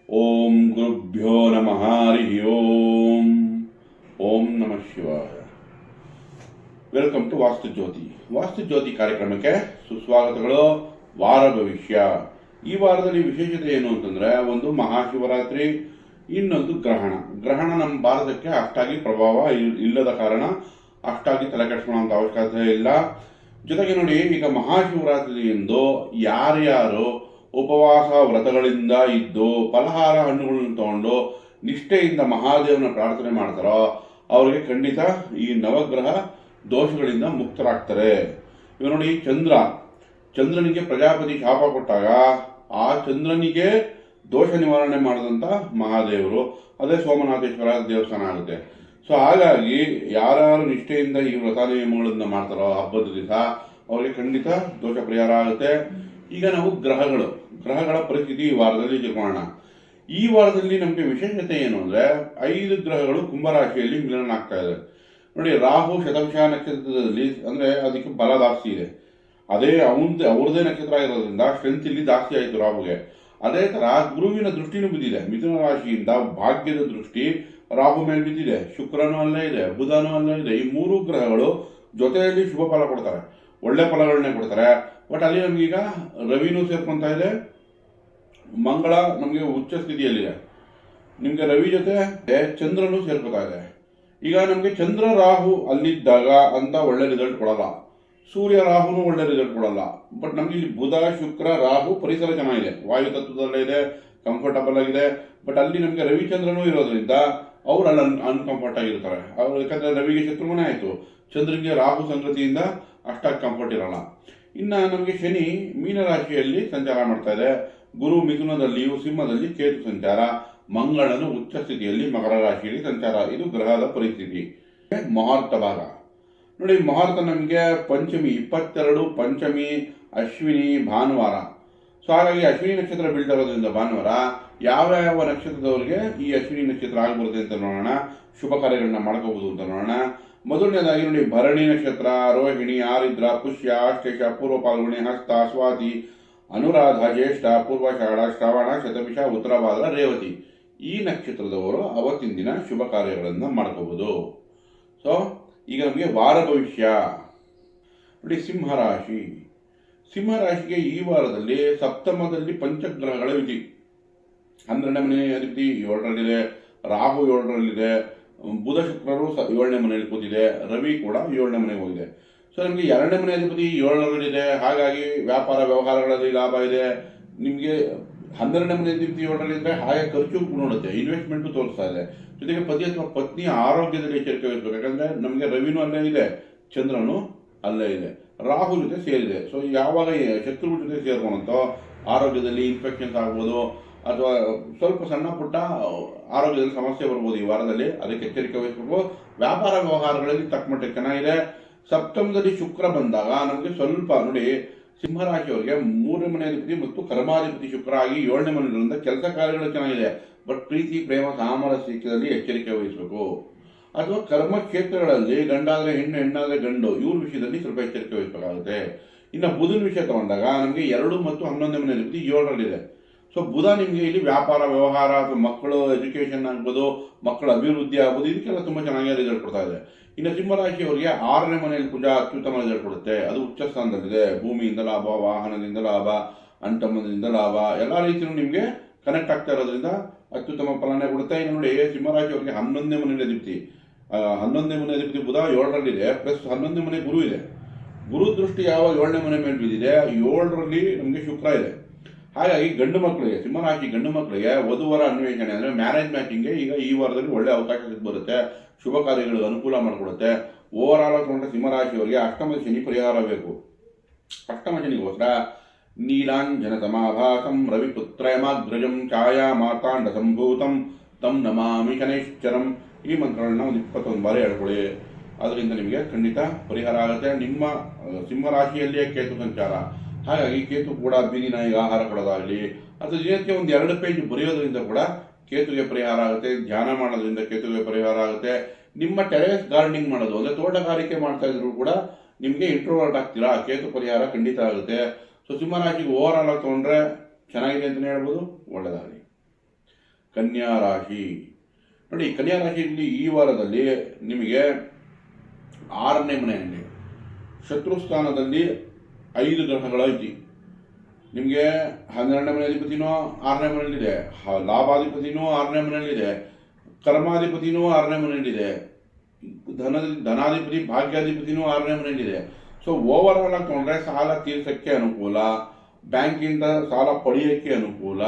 ಓಂ ಗುರುಭ್ಯೋ ನಮಃ ಹರಿ ಓಂ. ಓಂ ನಮಃ ಶಿವಾಯ. ವೆಲ್ಕಮ್ ಟು ವಾಸ್ತು ಜ್ಯೋತಿ ಕಾರ್ಯಕ್ರಮಕ್ಕೆ ಸುಸ್ವಾಗತಗಳು. ವಾರ ಭವಿಷ್ಯ. ಈ ವಾರದಲ್ಲಿ ವಿಶೇಷತೆ ಏನು ಅಂತಂದ್ರೆ, ಒಂದು ಮಹಾಶಿವರಾತ್ರಿ, ಇನ್ನೊಂದು ಗ್ರಹಣ ನಮ್ಮ ಭಾರತಕ್ಕೆ ಅಷ್ಟಾಗಿ ಪ್ರಭಾವ ಇಲ್ಲದ ಕಾರಣ ಅಷ್ಟಾಗಿ ತಲೆ ಕೆಡಿಸ್ಕೊಳ್ಳುವಂತ ಅವಶ್ಯಕತೆ ಇಲ್ಲ. ಜೊತೆಗೆ ನೋಡಿ, ಈಗ ಮಹಾಶಿವರಾತ್ರಿ ಎಂದು ಯಾರ್ಯಾರು ಉಪವಾಸ ವ್ರತಗಳಿಂದ ಇದ್ದು ಫಲಹಾರ ಹಣ್ಣುಗಳನ್ನು ತಗೊಂಡು ನಿಷ್ಠೆಯಿಂದ ಮಹಾದೇವನ ಪ್ರಾರ್ಥನೆ ಮಾಡ್ತಾರೋ ಅವರಿಗೆ ಖಂಡಿತ ಈ ನವಗ್ರಹ ದೋಷಗಳಿಂದ ಮುಕ್ತರಾಗ್ತಾರೆ. ಇವಾಗ ನೋಡಿ, ಚಂದ್ರನಿಗೆ ಪ್ರಜಾಪತಿ ಶಾಪ ಕೊಟ್ಟಾಗ ಆ ಚಂದ್ರನಿಗೆ ದೋಷ ನಿವಾರಣೆ ಮಾಡಿದಂಥ ಮಹಾದೇವರು, ಅದೇ ಸೋಮನಾಥೇಶ್ವರ ದೇವಸ್ಥಾನ ಆಗುತ್ತೆ. ಸೊ ಹಾಗಾಗಿ ಯಾರ್ಯಾರು ನಿಷ್ಠೆಯಿಂದ ಈ ವ್ರತ ನಿಯಮಗಳನ್ನ ಮಾಡ್ತಾರೋ ಹಬ್ಬದ ದಿವಸ ಅವರಿಗೆ ಖಂಡಿತ ದೋಷ ಪರಿಹಾರ ಆಗುತ್ತೆ. ಈಗ ನಾವು ಗ್ರಹಗಳ ಪರಿಸ್ಥಿತಿ ಈ ವಾರದಲ್ಲಿ ತಿಳ್ಕೊಳ್ಳೋಣ. ಈ ವಾರದಲ್ಲಿ ನಮಗೆ ವಿಶೇಷತೆ ಏನು ಅಂದ್ರೆ, 5 ಗ್ರಹಗಳು ಕುಂಭರಾಶಿಯಲ್ಲಿ ಮಿಲನ ಆಗ್ತಾ ಇದೆ. ನೋಡಿ, ರಾಹು ಶತಭಿಷ ನಕ್ಷತ್ರದಲ್ಲಿ, ಅಂದ್ರೆ ಅದಕ್ಕೆ ಬಲ ಜಾಸ್ತಿ ಇದೆ. ಅದೇ ಅವ್ರದೇ ನಕ್ಷತ್ರ ಆಗಿರೋದ್ರಿಂದ ಸ್ಟ್ರೆಂತ್ ಇಲ್ಲಿ ಜಾಸ್ತಿ ಆಯಿತು ರಾಹುಗೆ. ಅದೇ ತರ ಗುರುವಿನ ದೃಷ್ಟಿನೂ ಬಿದ್ದಿದೆ. ಮಿಥುನ ರಾಶಿಯಿಂದ ಭಾಗ್ಯದ ದೃಷ್ಟಿ ರಾಹು ಮೇಲೆ ಬಿದ್ದಿದೆ. ಶುಕ್ರನೂ ಅಲ್ಲೇ ಇದೆ, ಬುಧನೂ ಅಲ್ಲೇ ಇದೆ. ಈ 3 ಗ್ರಹಗಳು ಜೊತೆಯಲ್ಲಿ ಶುಭ ಫಲ ಕೊಡ್ತಾರೆ, ಒಳ್ಳೆ ಫಲಗಳನ್ನೇ ಕೊಡ್ತಾರೆ. ಬಟ್ ಅಲ್ಲಿ ನಮ್ಗೀಗ ರವಿನೂ ಸೇರ್ಕೊಂತ ಇದೆ, ಮಂಗಳ ನಮಗೆ ಉಚ್ಚ ಸ್ಥಿತಿಯಲ್ಲಿದೆ. ನಿಮ್ಗೆ ರವಿ ಜೊತೆ ಚಂದ್ರನೂ ಸೇರ್ಕೊತಾ ಇದೆ. ಈಗ ನಮ್ಗೆ ಚಂದ್ರ ರಾಹು ಅಲ್ಲಿದ್ದಾಗ ಅಂತ ಒಳ್ಳೆ ರಿಸಲ್ಟ್ ಕೊಡಲ್ಲ, ಸೂರ್ಯ ರಾಹುನು ಒಳ್ಳೆ ರಿಸಲ್ಟ್ ಕೊಡಲ್ಲ. ಬಟ್ ನಮ್ಗೆ ಇಲ್ಲಿ ಬುಧ ಶುಕ್ರ ರಾಹು ಪರಿಸರ ಚೆನ್ನಾಗಿದೆ, ವಾಯು ತತ್ವದಲ್ಲೇ ಇದೆ, ಕಂಫರ್ಟಬಲ್ ಆಗಿದೆ. ಬಟ್ ಅಲ್ಲಿ ನಮ್ಗೆ ರವಿಚಂದ್ರನೂ ಇರೋದ್ರಿಂದ ಅವ್ರು ಅಲ್ಲಿ ಅನ್ಕಂಫರ್ಟ್ ಆಗಿರ್ತಾರೆ. ಅವ್ರು ಯಾಕಂದ್ರೆ ರವಿಗೆ ಶತ್ರುಮನೆ ಆಯ್ತು, ಚಂದ್ರನಿಗೆ ರಾಹು ಸಂಗತಿಯಿಂದ ಅಷ್ಟಾಗಿ ಕಂಫರ್ಟ್ ಇರಲ್ಲ. ಇನ್ನ ನಮಗೆ ಶನಿ ಮೀನರಾಶಿಯಲ್ಲಿ ಸಂಚಾರ ಮಾಡ್ತಾ ಇದೆ, ಗುರು ಮಿಥುನದಲ್ಲಿಯೂ, ಸಿಂಹದಲ್ಲಿ ಕೇತು ಸಂಚಾರ, ಮಂಗಳನು ಉಚ್ಚ ಸ್ಥಿತಿಯಲ್ಲಿ ಮಕರ ರಾಶಿಯಲ್ಲಿ ಸಂಚಾರ. ಇದು ಗ್ರಹದ ಪರಿಸ್ಥಿತಿ. ಮುಹೂರ್ತ ಭಾಗ ನೋಡಿ, ಮುಹೂರ್ತ ನಮಗೆ ಪಂಚಮಿ 22, ಪಂಚಮಿ ಅಶ್ವಿನಿ ಭಾನುವಾರ. ಸೊ ಹಾಗಾಗಿ ಅಶ್ವಿನಿ ನಕ್ಷತ್ರ ಬೀಳ್ತಾ ಇರೋದ್ರಿಂದ ಭಾನುವಾರ ಯಾವ ನಕ್ಷತ್ರದವರಿಗೆ ಈ ಅಶ್ವಿನಿ ನಕ್ಷತ್ರ ಆಗ್ಬರುತ್ತೆ ಅಂತ ನೋಡೋಣ, ಶುಭ ಕಾರ್ಯಗಳನ್ನ ಮಾಡ್ಕೋಬಹುದು ಅಂತ ನೋಡೋಣ. ಮೊದಲನೇದಾಗಿ ನೋಡಿ, ಭರಣಿ ನಕ್ಷತ್ರ, ರೋಹಿಣಿ, ಆರಿದ್ರ, ಪುಷ್ಯ, ಆಶ್ಲೇಷ, ಪೂರ್ವ ಪಾಲ್ಗುಣಿ, ಹಸ್ತ, ಸ್ವಾತಿ, ಅನುರಾಧ, ಜ್ಯೇಷ್ಠ, ಪೂರ್ವಾಷಾಢ, ಶ್ರವಣ, ಶತಭಿಷ, ಉತ್ತರಭಾದ್ರ, ರೇವತಿ. ಈ ನಕ್ಷತ್ರದವರು ಅವತ್ತಿನ ದಿನ ಶುಭ ಕಾರ್ಯಗಳನ್ನು ಮಾಡ್ಕೋಬಹುದು. ಸೊ ಈಗ ನಮಗೆ ವಾರ ಭವಿಷ್ಯ ನೋಡಿ, ಸಿಂಹರಾಶಿಗೆ ಈ ವಾರದಲ್ಲಿ ಸಪ್ತಮದಲ್ಲಿ ಪಂಚಗ್ರಹಗಳ ವಿಧಿ. 12ನೇ ಮನೆ ಅಧಿಪತಿ 7ರಲ್ಲಿದೆ, ರಾಹು 7ರಲ್ಲಿದೆ, ಬುಧ ಶುಕ್ರರು 7ನೇ ಮನೆಯಲ್ಲಿ ಕೂತಿದೆ, ರವಿ ಕೂಡ 7ನೇ ಮನೆಗೆ ಹೋಗಿದೆ. ಸೊ ನಮಗೆ 2ನೇ ಮನೆ ಅಧಿಪತಿ 7ರಲ್ಲಿದೆ, ಹಾಗಾಗಿ ವ್ಯಾಪಾರ ವ್ಯವಹಾರಗಳಲ್ಲಿ ಲಾಭ ಇದೆ. ನಿಮಗೆ 12ನೇ ಮನೆ ಅಧಿಪತಿ 7ರಲ್ಲಿದ್ರೆ ಹಾಗೆ ಖರ್ಚು ನೋಡುತ್ತೆ, ಇನ್ವೆಸ್ಟ್ಮೆಂಟ್ ತೋರಿಸ್ತಾ ಇದೆ. ಜೊತೆಗೆ ಪತಿ ಅಥವಾ ಪತ್ನಿಯ ಆರೋಗ್ಯದಲ್ಲಿ ಎಚ್ಚರಿಕೆ ವಹಿಸಬೇಕು. ಯಾಕಂದ್ರೆ ನಮಗೆ ರವಿನೂ ಅಲ್ಲೇ ಇದೆ, ಚಂದ್ರನು ಅಲ್ಲೇ ಇದೆ, ರಾಹು ಜೊತೆ ಸೇರಿದೆ. ಸೊ ಯಾವಾಗ ಶತ್ರುಗಳ ಜೊತೆ ಸೇರ್ಕೊಂಡಂತೋ ಆರೋಗ್ಯದಲ್ಲಿ ಇನ್ಫೆಕ್ಷನ್ಸ್ ಆಗ್ಬೋದು, ಅಥವಾ ಸ್ವಲ್ಪ ಸಣ್ಣ ಪುಟ್ಟ ಆರೋಗ್ಯದಲ್ಲಿ ಸಮಸ್ಯೆ ಬರ್ಬೋದು ಈ ವಾರದಲ್ಲಿ. ಅದಕ್ಕೆ ಎಚ್ಚರಿಕೆ ವಹಿಸಬೇಕು. ವ್ಯಾಪಾರ ವ್ಯವಹಾರಗಳಲ್ಲಿ ತಕ್ಕಮಟ್ಟಿಗೆ ಚೆನ್ನಾಗಿದೆ. ಸಪ್ತಮದಲ್ಲಿ ಶುಕ್ರ ಬಂದಾಗ ನಮಗೆ ಸ್ವಲ್ಪ ನೋಡಿ, ಸಿಂಹರಾಶಿಯವರಿಗೆ 3ನೇ ಮನೆ ಅಧಿಪತಿ ಮತ್ತು ಕರ್ಮಾಧಿಪತಿ ಶುಕ್ರ ಆಗಿ 7ನೇ ಮನೆಯಿಂದ ಕೆಲಸ ಕಾರ್ಯಗಳು ಚೆನ್ನಾಗಿದೆ. ಬಟ್ ಪ್ರೀತಿ, ಪ್ರೇಮ, ಸಾಮರಸ್ಯದಲ್ಲಿ ಎಚ್ಚರಿಕೆ ವಹಿಸಬೇಕು. ಅಥವಾ ಕರ್ಮ ಕ್ಷೇತ್ರಗಳಲ್ಲಿ ಗಂಡಾದ್ರೆ ಹೆಣ್ಣು, ಹೆಣ್ಣಾದ್ರೆ ಗಂಡು, ಇವ್ರ ವಿಷಯದಲ್ಲಿ ಸ್ವಲ್ಪ ಎಚ್ಚರಿಕೆ ವಹಿಸಬೇಕಾಗುತ್ತೆ. ಇನ್ನು ಬುಧನ ವಿಷಯ ತಗೊಂಡಾಗ ನಮಗೆ 2 ಮತ್ತು 11ನೇ ಮನೆ ಅಧಿಪತಿ 7ರಲ್ಲಿದೆ. ಸೊ ಬುಧ ನಿಮಗೆ ಇಲ್ಲಿ ವ್ಯಾಪಾರ ವ್ಯವಹಾರ ಅಥವಾ ಮಕ್ಕಳು ಎಜುಕೇಶನ್ ಆಗ್ಬೋದು, ಮಕ್ಕಳ ಅಭಿವೃದ್ಧಿ ಆಗ್ಬೋದು, ಇದಕ್ಕೆಲ್ಲ ತುಂಬ ಚೆನ್ನಾಗಿ ರಿಸಲ್ಟ್ ಕೊಡ್ತಾ ಇದೆ. ಇನ್ನು ಸಿಂಹರಾಶಿಯವರಿಗೆ 6ನೇ ಮನೆಯಲ್ಲಿ ಕುಜ ಅತ್ಯುತ್ತಮ ರಿಸಲ್ಟ್ ಕೊಡುತ್ತೆ, ಅದು ಉಚ್ಚ ಸ್ಥಾನದಲ್ಲಿದೆ. ಭೂಮಿಯಿಂದ ಲಾಭ, ವಾಹನದಿಂದ ಲಾಭ, ಅಣ್ತಮ್ಮದಿಂದ ಲಾಭ, ಎಲ್ಲ ರೀತಿಯೂ ನಿಮಗೆ ಕನೆಕ್ಟ್ ಆಗ್ತಾ ಇರೋದ್ರಿಂದ ಅತ್ಯುತ್ತಮ ಫಲನೇ ಕೊಡುತ್ತೆ. ಇನ್ನು ನೋಡಿ, ಸಿಂಹರಾಶಿಯವರಿಗೆ 11ನೇ ಮನೆಯಲ್ಲಿ ಅಧಿಪತಿ 11ನೇ ಮನೆ ಅಧಿಪತಿ ಬುಧ 7ರಲ್ಲಿದೆ, ಪ್ಲಸ್ 11ನೇ ಮನೆ ಗುರು ಇದೆ. ಗುರು ದೃಷ್ಟಿ ಯಾವಾಗ 7ನೇ ಮನೆ ಮೇಲೆ ಬಿದ್ದಿದೆ, 7ರಲ್ಲಿ ನಮಗೆ ಶುಕ್ರ ಇದೆ. ಹಾಗಾಗಿ ಗಂಡು ಮಕ್ಕಳಿಗೆ, ಸಿಂಹರಾಶಿ ಗಂಡು ಮಕ್ಕಳಿಗೆ ವಧುವರ ಅನ್ವೇಷಣೆ ಅಂದ್ರೆ ಮ್ಯಾರೇಜ್ ಮ್ಯಾಚಿಂಗ್ಗೆ ಈಗ ಈ ವಾರದಲ್ಲಿ ಒಳ್ಳೆ ಅವಕಾಶ ಬರುತ್ತೆ, ಶುಭ ಕಾರ್ಯಗಳಿಗೆ ಅನುಕೂಲ ಮಾಡಿಕೊಡುತ್ತೆ. ಓವರ್ ಆಲ್ ತಗೊಂಡ್ರೆ ಸಿಂಹರಾಶಿಯವರಿಗೆ ಅಷ್ಟಮ ಶನಿ ಪರಿಹಾರ ಬೇಕು. ಅಷ್ಟಮ ಶನಿಗೋಸ್ಕರ ನೀಲಾಂಜನ ಸಮಾಭಾಸಂ ರವಿಪುತ್ರಯಮಾಗ್ರಜಂ ಛಾಯಾ ಮಾರ್ತಾಂಡ ಸಂಭೂತಂ ತಂ ನಮಾಮಿ ಶನೈಶ್ಚರಂ. ಈ ಮಂತ್ರಗಳನ್ನ ಒಂದು 21 ಬಾರಿ ಹೇಳ್ಕೊಳ್ಳಿ, ಅದರಿಂದ ನಿಮಗೆ ಖಂಡಿತ ಪರಿಹಾರ ಆಗುತ್ತೆ. ನಿಮ್ಮ ಸಿಂಹರಾಶಿಯಲ್ಲಿಯೇ ಕೇತು ಸಂಚಾರ, ಹಾಗಾಗಿ ಕೇತು ಕೂಡ ಬೀದಿ ನಾಯಿಗೆ ಆಹಾರ ಕೊಡೋದಾಗಲಿ ಅಥವಾ ದಿನಕ್ಕೆ ಒಂದು 2 ಪೇಜ್ ಬರೆಯೋದ್ರಿಂದ ಕೂಡ ಕೇತುಗೆ ಪರಿಹಾರ ಆಗುತ್ತೆ. ಧ್ಯಾನ ಮಾಡೋದ್ರಿಂದ ಕೇತುಗೆ ಪರಿಹಾರ ಆಗುತ್ತೆ. ನಿಮ್ಮ ಟೆರೇಸ್ ಗಾರ್ಡನಿಂಗ್ ಮಾಡೋದು ಅಂದರೆ ತೋಟಗಾರಿಕೆ ಮಾಡ್ತಾ ಇದ್ರು ಕೂಡ ನಿಮಗೆ ಇಂಟ್ರೋವರ್ಟ್ ಆಗ್ತೀರಾ, ಕೇತು ಪರಿಹಾರ ಖಂಡಿತ ಆಗುತ್ತೆ. ಸೊ ಸಿಂಹರಾಶಿಗೆ ಓವರ್ ಆಲ್ ತಗೊಂಡ್ರೆ ಚೆನ್ನಾಗಿದೆ ಅಂತಲೇ ಹೇಳ್ಬೋದು. ಒಳ್ಳೆಯದಾಗಲಿ. ಕನ್ಯಾ ರಾಶಿ. ನೋಡಿ, ಕನ್ಯಾ ರಾಶಿಯಲ್ಲಿ ಈ ವಾರದಲ್ಲಿ ನಿಮಗೆ 6ನೇ ಮನೆಯಲ್ಲಿ ಶತ್ರು ಸ್ಥಾನದಲ್ಲಿ 5 ಗ್ರಹಗಳೈತಿ. ನಿಮಗೆ 12ನೇ ಮನೆ ಅಧಿಪತಿನೂ 6ನೇ ಮನೆಯಲ್ಲಿದೆ, ಲಾಭಾಧಿಪತಿನೂ 6ನೇ ಮನೆಯಲ್ಲಿದೆ, ಕರ್ಮಾಧಿಪತಿನೂ 6ನೇ ಮನೆಯಲ್ಲಿದೆ, ಧನಾಧಿಪತಿ ಭಾಗ್ಯಾಧಿಪತಿನೂ 6ನೇ ಮನೆಯಲ್ಲಿದೆ. ಸೊ ಓವರ್ ಆಲ್ ಆಗಿ ತೊಗೊಂಡ್ರೆ ಸಾಲ ತೀರ್ಸಕ್ಕೆ ಅನುಕೂಲ, ಬ್ಯಾಂಕಿಂದ ಸಾಲ ಪಡೆಯೋಕ್ಕೆ ಅನುಕೂಲ.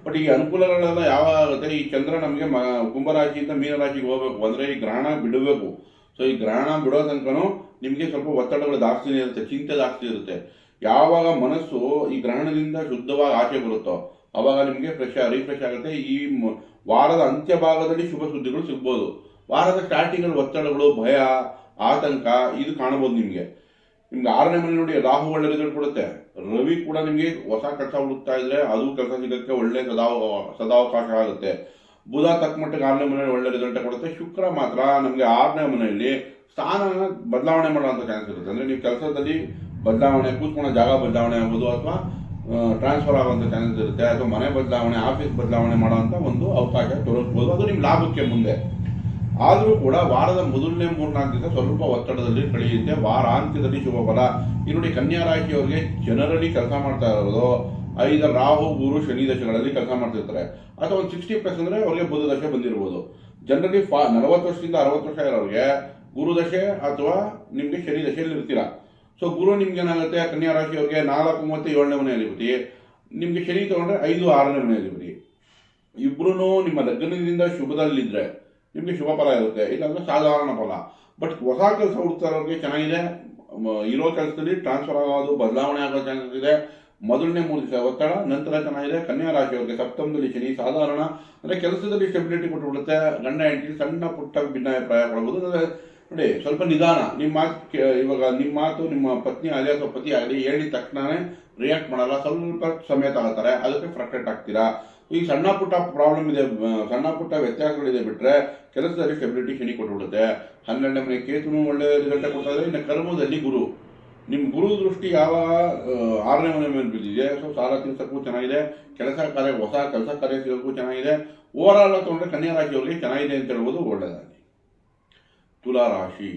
ಬಟ್ ಈ ಅನುಕೂಲಗಳೆಲ್ಲ ಯಾವಾಗ ಆಗುತ್ತೆ, ಈ ಚಂದ್ರ ನಮಗೆ ಕುಂಭರಾಶಿಯಿಂದ ಮೀನರಾಶಿಗೆ ಹೋಗಬೇಕು ಅಂದರೆ ಈ ಗ್ರಹಣ ಬಿಡಬೇಕು. ಸೊ ಈ ಗ್ರಹಣ ಬಿಡೋ ತನಕನೂ ನಿಮಗೆ ಸ್ವಲ್ಪ ಒತ್ತಡಗಳು ಜಾಸ್ತಿನೇ ಇರುತ್ತೆ, ಚಿಂತೆ ಜಾಸ್ತಿ ಇರುತ್ತೆ. ಯಾವಾಗ ಮನಸ್ಸು ಈ ಗ್ರಹಣದಿಂದ ಶುದ್ಧವಾಗಿ ಆಚೆ ಬರುತ್ತೋ ಅವಾಗ ನಿಮಗೆ ರಿಫ್ರೆಶ್ ಆಗುತ್ತೆ. ಈ ವಾರದ ಅಂತ್ಯ ಭಾಗದಲ್ಲಿ ಶುಭ ಸುದ್ದಿಗಳು ಸಿಗ್ಬೋದು. ವಾರದ ಸ್ಟಾರ್ಟಿಂಗಲ್ಲಿ ಒತ್ತಡಗಳು, ಭಯ, ಆತಂಕ ಇದು ಕಾಣಬಹುದು. ನಿಮಗೆ 6ನೇ ಮನೆ ನೋಡಿ, ರಾಹು ಒಳ್ಳೆ ರಿಸಲ್ಟ್ ಕೊಡುತ್ತೆ. ರವಿ ಕೂಡ ನಿಮಗೆ ಹೊಸ ಕೆಲಸ ಹುಡುಕ್ತಾ ಇದ್ರೆ ಅದು ಕೆಲಸ ಸಿಗೋಕ್ಕೆ ಒಳ್ಳೆ ಸದಾವಕಾಶ ಆಗುತ್ತೆ. ಬುಧ ತಕ್ಕ ಮಟ್ಟಿಗೆ 6ನೇ ಮನೆಯಲ್ಲಿ ಒಳ್ಳೆ ರಿಸಲ್ಟ್ ಕೊಡುತ್ತೆ. ಶುಕ್ರ ಮಾತ್ರ ನಮಗೆ 6ನೇ ಮನೆಯಲ್ಲಿ ಸ್ಥಾನ ಬದಲಾವಣೆ ಮಾಡುವಂಥ ಚಾನ್ಸ್ ಇರುತ್ತೆ. ಅಂದರೆ ನೀವು ಕೆಲಸದಲ್ಲಿ ಬದಲಾವಣೆ, ಕೂತ್ಕೊಳ್ಳೋ ಜಾಗ ಬದಲಾವಣೆ ಆಗ್ಬೋದು, ಅಥವಾ ಟ್ರಾನ್ಸ್ಫರ್ ಆಗುವಂಥ ಚಾನ್ಸಸ್ ಇರುತ್ತೆ, ಅಥವಾ ಮನೆ ಬದಲಾವಣೆ, ಆಫೀಸ್ ಬದಲಾವಣೆ ಮಾಡುವಂಥ ಒಂದು ಅವಕಾಶ ದೊರಕಬಹುದು. ಅದು ನಿಮ್ಮ ಲಾಭಕ್ಕೆ ಮುಂದೆ. ಆದರೂ ಕೂಡ ವಾರದ ಮೊದಲನೇ 3-4 ದಿವಸ ಸ್ವಲ್ಪ ಒತ್ತಡದಲ್ಲಿ ಕಳೆಯುತ್ತೆ. ವಾರಾಂತ್ಯದಲ್ಲಿ ಶುಭ ಫಲ. ಈ ನೋಡಿ, ಕನ್ಯಾ ರಾಶಿಯವರಿಗೆ ಜನರಲಿ ಕೆಲಸ ಮಾಡ್ತಾ ಇರೋದು 5 ರಾಹು ಗುರು ಶನಿ ದಶೆಗಳಲ್ಲಿ ಕೆಲಸ ಮಾಡ್ತಿರ್ತಾರೆ, ಅಥವಾ ಒಂದು 60+ ಅಂದರೆ ಅವ್ರಿಗೆ ಬುಧ ದಶೆ ಬಂದಿರ್ಬೋದು. ಜನರಲಿ 40 ವರ್ಷದಿಂದ 60 ವರ್ಷ ಇರೋರಿಗೆ ಗುರು ದಶೆ ಅಥವಾ ನಿಮಗೆ ಶನಿ ದಶೆಯಲ್ಲಿ ಇರ್ತೀರ. ಸೊ ಗುರು ನಿಮ್ಗೆ ಏನಾಗುತ್ತೆ, ಕನ್ಯಾ ರಾಶಿಯವ್ರಿಗೆ 4, 3, 7ನೇ ಮನೆ ಅಧಿಪತಿ. ನಿಮಗೆ ಶನಿ ತಗೊಂಡ್ರೆ 5, 6ನೇ ಮನೆ ಅಧಿಪತಿ. ಇಬ್ರು ನಿಮ್ಮ ಲಗ್ನದಿಂದ ಶುಭದಲ್ಲಿದ್ದರೆ ನಿಮಗೆ ಶುಭ ಫಲ ಇರುತ್ತೆ, ಇಲ್ಲಾಂದ್ರೆ ಸಾಧಾರಣ ಫಲ. ಬಟ್ ಹೊಸ ಕೆಲಸ ಹುಡುಕ್ತಾ ಇರೋರಿಗೆ ಚೆನ್ನಾಗಿದೆ. ಇರೋ ಕೆಲಸದಲ್ಲಿ ಟ್ರಾನ್ಸ್ಫರ್ ಆಗೋದು, ಬದಲಾವಣೆ ಆಗೋ ಚಾನ್ಸಸ್ ಇದೆ. ಮೊದಲನೇ 3 ದಿವಸ ಒತ್ತಡ, ನಂತರ ಚೆನ್ನಾಗಿದೆ. ಕನ್ಯಾ ರಾಶಿಯವರಿಗೆ ಸಪ್ತಮದಲ್ಲಿ ಶನಿ ಸಾಧಾರಣ, ಅಂದರೆ ಕೆಲಸದಲ್ಲಿ ಸ್ಟೆಬಿಲಿಟಿ ಕೊಟ್ಟುಬಿಡುತ್ತೆ. ಗಂಡ ಹೆಂಡತಿ ಸಣ್ಣ ಪುಟ್ಟ ಭಿನ್ನಾಭಿಪ್ರಾಯ ಪಡಬಹುದು. ನೋಡಿ, ಸ್ವಲ್ಪ ನಿಧಾನ. ನಿಮ್ಮ ಮಾತು ಇವಾಗ ನಿಮ್ಮ ಮಾತು ನಿಮ್ಮ ಪತ್ನಿ ಆಗಲಿ ಅಥವಾ ಪತಿ ಆಗಲಿ ಹೇಳಿದ ತಕ್ಷಣವೇ ರಿಯಾಕ್ಟ್ ಮಾಡಲ್ಲ, ಸ್ವಲ್ಪ ಸಮಯ ತಗೋತಾರೆ, ಅದಕ್ಕೆ ಫ್ರಸ್ಟ್ರೇಟ್ ಆಗ್ತೀರಾ. ಈ ಸಣ್ಣ ಪುಟ್ಟ ಪ್ರಾಬ್ಲಮ್ ಇದೆ, ಸಣ್ಣ ಪುಟ್ಟ ವ್ಯತ್ಯಾಸಗಳಿದೆ, ಬಿಟ್ಟರೆ ಕೆಲಸದಲ್ಲಿ ಸ್ಟೆಬಿಲಿಟಿ ಶನಿ ಕೊಟ್ಟುಬಿಡುತ್ತೆ. 12ನೇ ಮನೆ ಕೇತುನು ಒಳ್ಳೆ ರಿಸಲ್ಟ್ ಕೊಡ್ತಾ ಇದ್ದಾರೆ. ಇನ್ನು ಕರ್ಮದಲ್ಲಿ ಗುರು, ನಿಮ್ಮ ಗುರು ದೃಷ್ಟಿ ಯಾವಾಗ 6ನೇ ಮನೆ ಮೇಲೆ ಬಿದ್ದಿದೆ. ಸೊ ಸಾಲ ತೀರ್ಸಕ್ಕೂ ಚೆನ್ನಾಗಿದೆ, ಹೊಸ ಕೆಲಸ ಕಾರ್ಯ ಸಿಗೋಕ್ಕೂ ಚೆನ್ನಾಗಿದೆ. ಓವರ್ ಆಲ್ ತೊಗೊಂಡ್ರೆ ಕನ್ಯಾ ರಾಶಿಯವರಿಗೆ ಚೆನ್ನಾಗಿದೆ ಅಂತ ಹೇಳ್ಬೋದು, ಒಳ್ಳೆಯದಾಗಿ. ತುಲಾ ರಾಶಿ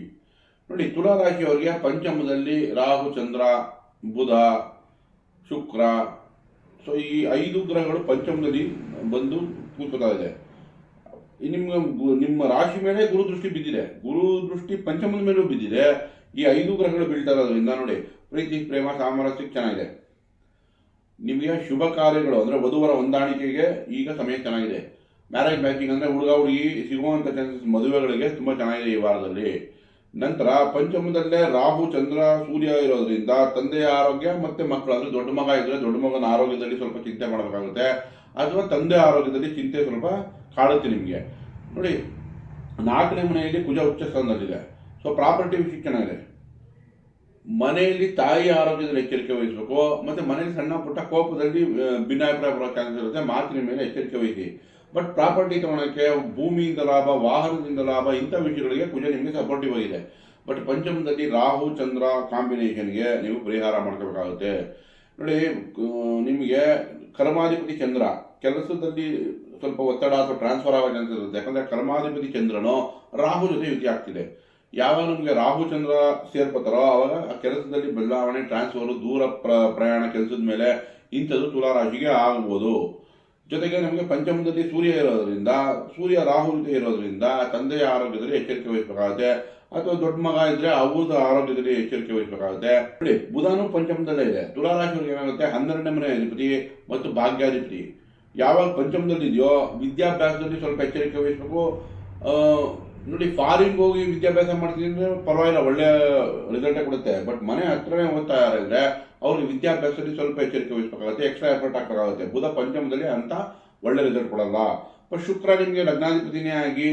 ನೋಡಿ, ತುಲಾ ರಾಶಿಯವರಿಗೆ ಪಂಚಮದಲ್ಲಿ ರಾಹು, ಚಂದ್ರ, ಬುಧ, ಶುಕ್ರ. ಸೊ ಈ 5 ಗ್ರಹಗಳು ಪಂಚಮದಲ್ಲಿ ಬಂದು ಕೂತ್ಕೊತಾ ಇದೆ. ನಿಮ್ಮ ರಾಶಿ ಮೇಲೆ ಗುರು ದೃಷ್ಟಿ ಬಿದ್ದಿದೆ, ಗುರು ದೃಷ್ಟಿ ಪಂಚಮದ ಮೇಲೂ ಬಿದ್ದಿದೆ. ಈ 5 ಗ್ರಹಗಳು ಬೀಳ್ತಾ ಇರೋದ್ರಿಂದ ನೋಡಿ, ಪ್ರೀತಿ, ಪ್ರೇಮ, ಸಾಮರಸ್ಯಕ್ಕೆ ಚೆನ್ನಾಗಿದೆ. ನಿಮಗೆ ಶುಭ ಕಾರ್ಯಗಳು ಅಂದರೆ ವಧುವರ ಹೊಂದಾಣಿಕೆಗೆ ಈಗ ಸಮಯ ಚೆನ್ನಾಗಿದೆ. ಮ್ಯಾರೇಜ್ ಮ್ಯಾಚಿಂಗ್ ಅಂದರೆ ಹುಡುಗ ಹುಡುಗಿ ಸಿಗುವಂಥ ಚಾನ್ಸಸ್, ಮದುವೆಗಳಿಗೆ ತುಂಬ ಚೆನ್ನಾಗಿದೆ ಈ ವಾರದಲ್ಲಿ. ನಂತರ ಪಂಚಮದಲ್ಲೇ ರಾಹು, ಚಂದ್ರ, ಸೂರ್ಯ ಇರೋದ್ರಿಂದ ತಂದೆಯ ಆರೋಗ್ಯ ಮತ್ತು ಮಕ್ಕಳು, ಅಂದರೆ ದೊಡ್ಡ ಮಗ ಇದ್ದರೆ ದೊಡ್ಡ ಮಗನ ಆರೋಗ್ಯದಲ್ಲಿ ಸ್ವಲ್ಪ ಚಿಂತೆ ಮಾಡಬೇಕಾಗುತ್ತೆ, ಅಥವಾ ತಂದೆ ಆರೋಗ್ಯದಲ್ಲಿ ಚಿಂತೆ ಸ್ವಲ್ಪ ಕಾಡುತ್ತೆ ನಿಮಗೆ. ನೋಡಿ, 4ನೇ ಮನೆಯಲ್ಲಿ ಕುಜ ಉಚ್ಚ ಸ್ಥಾನದಲ್ಲಿದೆ. ಸೊ ಪ್ರಾಪರ್ಟಿ ವಿಷಯ ಚೆನ್ನಾಗಿದೆ. ಮನೆಯಲ್ಲಿ ತಾಯಿಯ ಆರೋಗ್ಯದಲ್ಲಿ ಎಚ್ಚರಿಕೆ ವಹಿಸಬೇಕು, ಮತ್ತು ಮನೆಯಲ್ಲಿ ಸಣ್ಣ ಪುಟ್ಟ ಕೋಪದಲ್ಲಿ ಭಿನ್ನಾಭಿಪ್ರಾಯ ಬರೋ ಚಾನ್ಸ್ ಇರುತ್ತೆ, ಮಾತಿನ ಮೇಲೆ ಎಚ್ಚರಿಕೆ ವಹಿಸಿ. ಬಟ್ ಪ್ರಾಪರ್ಟಿ ತೊಗೊಳಕ್ಕೆ, ಭೂಮಿಯಿಂದ ಲಾಭ, ವಾಹನದಿಂದ ಲಾಭ, ಇಂಥ ವಿಷಯಗಳಿಗೆ ಕುಜ ನಿಮಗೆ ಸಪೋರ್ಟಿವ್ ಆಗಿದೆ. ಬಟ್ ಪಂಚಮದಲ್ಲಿ ರಾಹು, ಚಂದ್ರ ಕಾಂಬಿನೇಷನ್ಗೆ ನೀವು ಪರಿಹಾರ ಮಾಡ್ಕೋಬೇಕಾಗುತ್ತೆ. ನೋಡಿ, ನಿಮಗೆ ಕರ್ಮಾಧಿಪತಿ ಚಂದ್ರ ಕೆಲಸದಲ್ಲಿ ಸ್ವಲ್ಪ ಒತ್ತಡ ಅಥವಾ ಟ್ರಾನ್ಸ್ಫರ್ ಆಗೋ ಚಾನ್ಸ್ ಇರುತ್ತೆ. ಯಾಕಂದರೆ ಕರ್ಮಾಧಿಪತಿ ಚಂದ್ರನು ರಾಹು ಜೊತೆ ಯುತಿ ಆಗ್ತಿದೆ. ಯಾವಾಗ ನಮಗೆ ರಾಹು ಚಂದ್ರ ಸೇರ್ಕೋತಾರೋ ಆವಾಗ ಆ ಕೆಲಸದಲ್ಲಿ ಬದಲಾವಣೆ, ಟ್ರಾನ್ಸ್ಫರು, ದೂರ ಪ್ರಯಾಣ ಕೆಲಸದ ಮೇಲೆ ಇಂಥದ್ದು ತುಲಾ ರಾಶಿಗೆ ಆಗ್ಬೋದು. ಜೊತೆಗೆ ನಮಗೆ ಪಂಚಮದಲ್ಲಿ ಸೂರ್ಯ ಇರೋದ್ರಿಂದ, ಸೂರ್ಯ ರಾಹು ಜೊತೆ ಇರೋದ್ರಿಂದ ತಂದೆಯ ಆರೋಗ್ಯದಲ್ಲಿ ಎಚ್ಚರಿಕೆ ವಹಿಸಬೇಕಾಗುತ್ತೆ, ಅಥವಾ ದೊಡ್ಡ ಮಗ ಇದ್ರೆ ಅವ್ರದ ಆರೋಗ್ಯದಲ್ಲಿ ಎಚ್ಚರಿಕೆ ವಹಿಸಬೇಕಾಗುತ್ತೆ. ನೋಡಿ, ಬುಧನು ಪಂಚಮದಲ್ಲೇ ಇದೆ. ತುಲಾ ರಾಶಿಯವರಿಗೆ ಏನಾಗುತ್ತೆ, 12ನೇ ಮನೆ ಅಧಿಪತಿ ಮತ್ತು ಭಾಗ್ಯಾಧಿಪತಿ ಯಾವಾಗ ಪಂಚಮದಲ್ಲಿ ಇದೆಯೋ ವಿದ್ಯಾಭ್ಯಾಸದಲ್ಲಿ ಸ್ವಲ್ಪ ಎಚ್ಚರಿಕೆ ವಹಿಸಬೇಕು. ನೋಡಿ, ಫಾರಿನ್ಗೆ ಹೋಗಿ ವಿದ್ಯಾಭ್ಯಾಸ ಮಾಡ್ತೀನಿ ಅಂದರೆ ಪರವಾಗಿಲ್ಲ, ಒಳ್ಳೆಯ ರಿಸಲ್ಟೇ ಕೊಡುತ್ತೆ. ಬಟ್ ಮನೆ ಹತ್ರನೇ ಓದ್ತಾ ಇದ್ದಾರೆ ಅವ್ರಿಗೆ ವಿದ್ಯಾಭ್ಯಾಸದಲ್ಲಿ ಸ್ವಲ್ಪ ಎಚ್ಚರಿಕೆ ವಹಿಸಬೇಕಾಗುತ್ತೆ, ಎಕ್ಸ್ಟ್ರಾ ಎಫರ್ಟ್ ಹಾಕಬೇಕಾಗುತ್ತೆ. ಬುಧ ಪಂಚಮದಲ್ಲಿ ಅಂತ ಒಳ್ಳೆ ರಿಸಲ್ಟ್ ಕೊಡಲ್ಲ. ಬಟ್ ಶುಕ್ರ ನಿಮಗೆ ಲಗ್ನಾಧಿಪತಿನೇ ಆಗಿ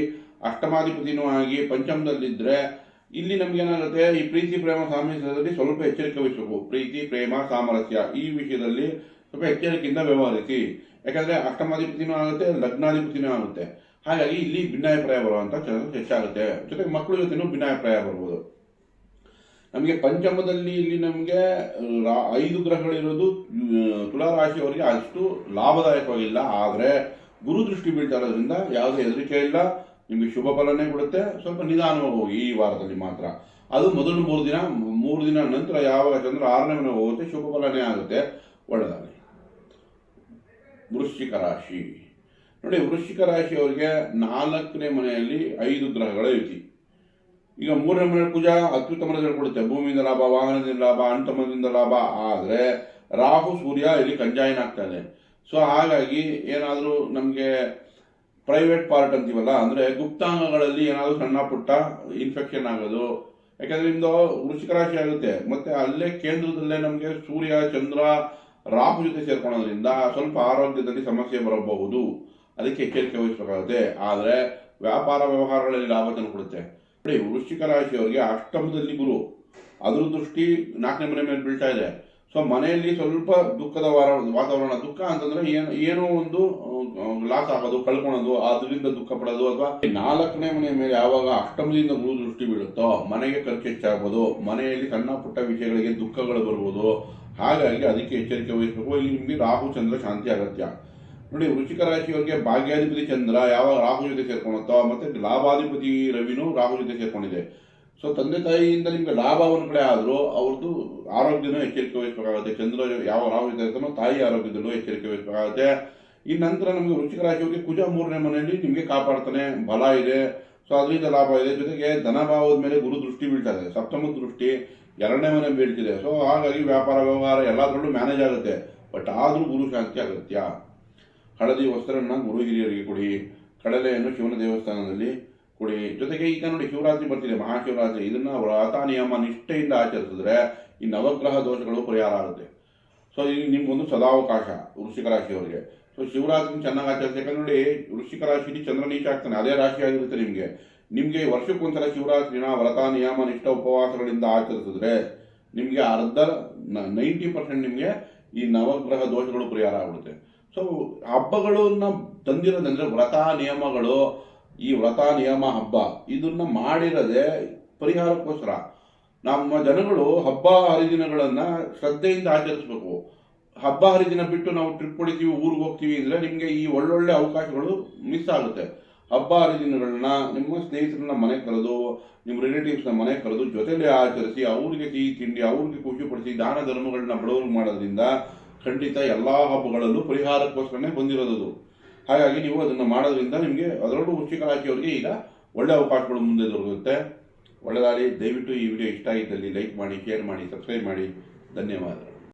ಅಷ್ಟಮಾಧಿಪತಿನೂ ಆಗಿ ಪಂಚಮದಲ್ಲಿದ್ದರೆ ಇಲ್ಲಿ ನಮ್ಗೆ ಏನಾಗುತ್ತೆ, ಈ ಪ್ರೀತಿ, ಪ್ರೇಮ, ಸಾಮರಸ್ಯದಲ್ಲಿ ಸ್ವಲ್ಪ ಎಚ್ಚರಿಕೆ ವಹಿಸಬೇಕು. ಪ್ರೀತಿ, ಪ್ರೇಮ, ಸಾಮರಸ್ಯ ಈ ವಿಷಯದಲ್ಲಿ ಸ್ವಲ್ಪ ಎಚ್ಚರಿಕೆಯಿಂದ ವ್ಯವಹರಿಸಿ. ಯಾಕಂದರೆ ಅಷ್ಟಮಾಧಿಪತಿನೂ ಆಗುತ್ತೆ, ಲಗ್ನಾಧಿಪತಿನೂ ಆಗುತ್ತೆ. ಹಾಗಾಗಿ ಇಲ್ಲಿ ಭಿನ್ನಾಭಿಪ್ರಾಯ ಬರುವಂಥ ಚಾನ್ಸಸ್ ಹೆಚ್ಚಾಗುತ್ತೆ. ಜೊತೆಗೆ ಮಕ್ಕಳ ಜೊತೆನೂ ಭಿನ್ನಾಭಿಪ್ರಾಯ ಬರ್ಬೋದು. ನಮಗೆ ಪಂಚಮದಲ್ಲಿ ಇಲ್ಲಿ ನಮಗೆ 5 ಗ್ರಹಗಳಿರೋದು ತುಲಾ ರಾಶಿಯವರಿಗೆ ಅಷ್ಟು ಲಾಭದಾಯಕವಾಗಿಲ್ಲ. ಆದರೆ ಗುರು ದೃಷ್ಟಿ ಬೀಳ್ತಾ ಇರೋದ್ರಿಂದ ಯಾವುದೇ ಹೆದರಿಕೆ ಇಲ್ಲ, ನಿಮಗೆ ಶುಭ ಫಲನೇ ಕೊಡುತ್ತೆ. ಸ್ವಲ್ಪ ನಿಧಾನವಾಗಿ ಹೋಗಿ ಈ ವಾರದಲ್ಲಿ ಮಾತ್ರ. ಅದು ಮೊದಲು 3 ದಿನ ನಂತರ ಯಾವಾಗ ಚಂದ್ರ 6ನೇ ಮನೆ ಹೋಗುತ್ತೆ ಶುಭ ಫಲನೇ ಆಗುತ್ತೆ. ಒಳ್ಳೆಯದಾಗಲಿ. ವೃಶ್ಚಿಕ ರಾಶಿ ನೋಡಿ, ವೃಶ್ಚಿಕ ರಾಶಿಯವರಿಗೆ 4ನೇ ಮನೆಯಲ್ಲಿ 5 ಗ್ರಹಗಳ ಯುತಿ. ಈಗ 3ನೇ ಮನೆ ಕುಜ ಅತ್ಯುತ್ತಮ ಕೊಡುತ್ತೆ, ಭೂಮಿಯಿಂದ ಲಾಭ, ವಾಹನದಿಂದ ಲಾಭ, ಅಂಟಮದಿಂದ ಲಾಭ. ಆದರೆ ರಾಹು ಸೂರ್ಯ ಇಲ್ಲಿ ಕಂಜಾಯಿನಾಗ್ತಾ ಇದೆ. ಸೊ ಹಾಗಾಗಿ ಏನಾದರೂ ನಮಗೆ ಪ್ರೈವೇಟ್ ಪಾರ್ಟ್ ಅಂತೀವಲ್ಲ, ಅಂದರೆ ಗುಪ್ತಾಂಗಗಳಲ್ಲಿ ಏನಾದರೂ ಸಣ್ಣ ಪುಟ್ಟ ಇನ್ಫೆಕ್ಷನ್ ಆಗೋದು. ಯಾಕಂದರೆ ನಿಮ್ಮದು ವೃಶ್ಚಿಕ ರಾಶಿ ಆಗುತ್ತೆ, ಮತ್ತು ಅಲ್ಲೇ ಕೇಂದ್ರದಲ್ಲೇ ನಮಗೆ ಸೂರ್ಯ ಚಂದ್ರ ರಾಹು ಜೊತೆ ಸೇರ್ಕೊಳ್ಳೋದ್ರಿಂದ ಸ್ವಲ್ಪ ಆರೋಗ್ಯದಲ್ಲಿ ಸಮಸ್ಯೆ ಬರಬಹುದು. ಅದಕ್ಕೆ ಎಚ್ಚರಿಕೆ ವಹಿಸಬೇಕಾಗುತ್ತೆ. ಆದರೆ ವ್ಯಾಪಾರ ವ್ಯವಹಾರಗಳಲ್ಲಿ ಲಾಭ ತಂದುಕೊಡುತ್ತೆ. ನೋಡಿ, ವೃಶ್ಚಿಕ ರಾಶಿಯವರಿಗೆ ಅಷ್ಟಮದಲ್ಲಿ ಗುರು, ಅದ್ರ ದೃಷ್ಟಿ 4ನೇ ಮನೆ ಮೇಲೆ ಬೀಳ್ತಾ ಇದೆ. ಸೊ ಮನೆಯಲ್ಲಿ ಸ್ವಲ್ಪ ದುಃಖದ ವಾತಾವರಣ. ದುಃಖ ಅಂತಂದ್ರೆ ಏನೋ ಒಂದು ಲಾಸ್ ಆಗೋದು, ಕಳ್ಕೊಳೋದು, ಅದರಿಂದ ದುಃಖ ಪಡೋದು. ಅಥವಾ 4ನೇ ಮನೆ ಮೇಲೆ ಯಾವಾಗ ಅಷ್ಟಮದಿಂದ ಗುರು ದೃಷ್ಟಿ ಬೀಳುತ್ತೋ ಮನೆಗೆ ಖರ್ಚು ಹೆಚ್ಚಾಗ್ಬೋದು, ಮನೆಯಲ್ಲಿ ಸಣ್ಣ ಪುಟ್ಟ ವಿಷಯಗಳಿಗೆ ದುಃಖಗಳು ಬರ್ಬೋದು. ಹಾಗಾಗಿ ಅದಕ್ಕೆ ಎಚ್ಚರಿಕೆ ವಹಿಸಬೇಕು. ಇಲ್ಲಿ ನಿಮಗೆ ರಾಹು ಚಂದ್ರ ಶಾಂತಿ ಅಗತ್ಯ. ನೋಡಿ, ವೃಶ್ಚಿಕ ರಾಶಿಯವರಿಗೆ ಭಾಗ್ಯಾಧಿಪತಿ ಚಂದ್ರ ಯಾವಾಗ ರಾಹು ಜೊತೆ ಸೇರ್ಕೊಳುತ್ತೋ, ಮತ್ತೆ ಲಾಭಾಧಿಪತಿ ರವಿನೂ ರಾಹು ಜೊತೆ ಸೇರ್ಕೊಂಡಿದೆ. ಸೊ ತಂದೆ ತಾಯಿಯಿಂದ ನಿಮಗೆ ಲಾಭ ಒಂದು ಕಡೆ ಆದರೂ ಅವ್ರದ್ದು ಆರೋಗ್ಯನೂ ಎಚ್ಚರಿಕೆ ವಹಿಸಬೇಕಾಗುತ್ತೆ. ಚಂದ್ರ ಯಾವ ರಾಹು ಜೊತೆ ಇರ್ತಾನೋ ತಾಯಿ ಆರೋಗ್ಯದಲ್ಲೂ ಎಚ್ಚರಿಕೆ ವಹಿಸಬೇಕಾಗುತ್ತೆ. ಈ ನಂತರ ನಮಗೆ ವೃಶ್ಚಿಕ ರಾಶಿಯವರಿಗೆ ಕುಜ 3ನೇ ಮನೆಯಲ್ಲಿ ನಿಮಗೆ ಕಾಪಾಡ್ತಾನೆ, ಬಲ ಇದೆ. ಸೊ ಅದರಿಂದ ಲಾಭ ಇದೆ. ಜೊತೆಗೆ ಧನಭಾವದ ಮೇಲೆ ಗುರು ದೃಷ್ಟಿ ಬೀಳ್ತಾ ಇದೆ, ಸಪ್ತಮ ದೃಷ್ಟಿ 2ನೇ ಮನೆ ಬೀಳ್ತಿದೆ. ಸೊ ಹಾಗಾಗಿ ವ್ಯಾಪಾರ ವ್ಯವಹಾರ ಎಲ್ಲದರಲ್ಲೂ ಮ್ಯಾನೇಜ್ ಆಗುತ್ತೆ. ಬಟ್ ಆದರೂ ಗುರು ಶಾಂತಿ ಅಗತ್ಯ. ಹಳದಿ ವಸ್ತ್ರನ ಗುರು ಹಿರಿಯರಿಗೆ ಕೊಡಿ, ಕಡಲೆಯನ್ನು ಶಿವನ ದೇವಸ್ಥಾನದಲ್ಲಿ ಕೊಡಿ. ಜೊತೆಗೆ ಈಗ ನೋಡಿ, ಶಿವರಾತ್ರಿ ಬರ್ತಿದೆ, ಮಹಾಶಿವರಾತ್ರಿ. ಇದನ್ನ ವ್ರತ ನಿಯಮ ನಿಷ್ಠೆಯಿಂದ ಆಚರಿಸಿದ್ರೆ ಈ ನವಗ್ರಹ ದೋಷಗಳು ಪರಿಹಾರ ಆಗುತ್ತೆ. ಸೊ ಈಗ ನಿಮ್ಗೊಂದು ಸದಾವಕಾಶ ವೃಶ್ಚಿಕ ರಾಶಿಯವರಿಗೆ. ಸೊ ಶಿವರಾತ್ರಿ ಚೆನ್ನಾಗಿ ಆಚರಿಸಿ. ಯಾಕಂದ್ರೆ ನೋಡಿ, ವೃಶ್ಚಿಕ ರಾಶಿಲಿ ಚಂದ್ರ ನೀಚ ಆಗ್ತಾನೆ, ಅದೇ ರಾಶಿ ಆಗಿರುತ್ತೆ ನಿಮಗೆ ವರ್ಷಕ್ಕೊಂದ್ಸಲ ಶಿವರಾತ್ರಿನ ವ್ರತ ನಿಯಮ ನಿಷ್ಠ ಉಪವಾಸಗಳಿಂದ ಆಚರಿಸಿದ್ರೆ ನಿಮಗೆ 90% ನಿಮಗೆ ಈ ನವಗ್ರಹ ದೋಷಗಳು ಪರಿಹಾರ ಆಗ್ಬಿಡುತ್ತೆ. ಸೊ ಹಬ್ಬಗಳನ್ನ ತಂದಿರೋದಂದ್ರೆ ವ್ರತ ನಿಯಮಗಳು, ಈ ವ್ರತ ನಿಯಮ ಹಬ್ಬ ಇದನ್ನ ಮಾಡಿರದೆ ಪರಿಹಾರಕ್ಕೋಸ್ಕರ. ನಮ್ಮ ಜನಗಳು ಹಬ್ಬ ಹರಿದಿನಗಳನ್ನ ಶ್ರದ್ಧೆಯಿಂದ ಆಚರಿಸ್ಬೇಕು. ಹಬ್ಬ ಹರಿದಿನ ಬಿಟ್ಟು ನಾವು ಟ್ರಿಪ್ ಹೊಡಿತೀವಿ, ಊರಿಗೆ ಹೋಗ್ತೀವಿ ಅಂದರೆ ನಿಮಗೆ ಈ ಒಳ್ಳೊಳ್ಳೆ ಅವಕಾಶಗಳು ಮಿಸ್ ಆಗುತ್ತೆ. ಹಬ್ಬ ಹರಿದಿನಗಳನ್ನ ನಿಮ್ಮ ಸ್ನೇಹಿತರನ್ನ ಮನೆ ಕರೆದು, ನಿಮ್ಮ ರಿಲೇಟಿವ್ಸ್ನ ಮನೆ ಕರೆದು ಜೊತೆಲೇ ಆಚರಿಸಿ, ಅವ್ರಿಗೆ ಸಿಹಿ ತಿಂಡಿ, ಅವ್ರಿಗೆ ಖುಷಿಪಡಿಸಿ, ದಾನ ಧರ್ಮಗಳನ್ನ ಬಡವ್ರಿಗೆ ಮಾಡೋದ್ರಿಂದ ಖಂಡಿತ ಎಲ್ಲ ಹಬ್ಬಗಳಲ್ಲೂ ಪರಿಹಾರಕ್ಕೋಸ್ಕರನೇ ಬಂದಿರೋದು. ಹಾಗಾಗಿ ನೀವು ಅದನ್ನು ಮಾಡೋದ್ರಿಂದ ನಿಮಗೆ, ಅದರಲ್ಲೂ ವೃಶ್ಚಿಕ ರಾಶಿಯವರಿಗೆ ಈಗ ಒಳ್ಳೆ ಅವಕಾಶಗಳು ಮುಂದೆ ದೊರಕುತ್ತೆ. ಒಳ್ಳೆದಾಗಲಿ. ದಯವಿಟ್ಟು ಈ ವಿಡಿಯೋ ಇಷ್ಟ ಆಗಿದ್ದಲ್ಲಿ ಲೈಕ್ ಮಾಡಿ, ಶೇರ್ ಮಾಡಿ, ಸಬ್ಸ್ಕ್ರೈಬ್ ಮಾಡಿ. ಧನ್ಯವಾದ.